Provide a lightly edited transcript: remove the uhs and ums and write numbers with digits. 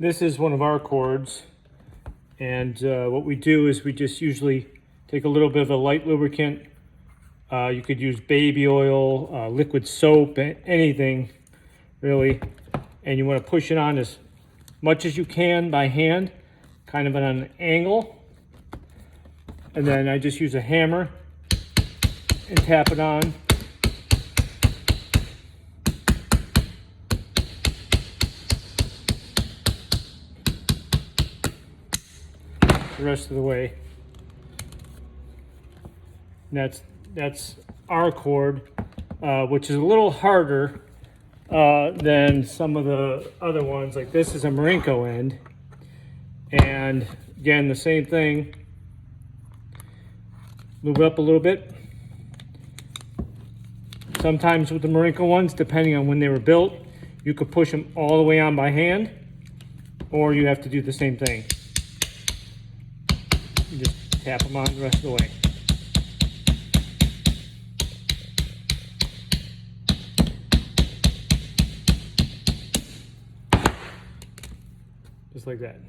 This is one of our cords, and what we do is we just usually take a little bit of a light lubricant. You could use baby oil, liquid soap, anything really, and you want to push it on as much as you can by hand, kind of at an angle, and then I just use a hammer and tap it on. The rest of the way. And that's our cord, which is a little harder than some of the other ones. Like this is a Marinco end, and again the same thing. Move it up a little bit. Sometimes with the Marinco ones, depending on when they were built, you could push them all the way on by hand, or you have to do the same thing. You just tap them on the rest of the way. Just like that.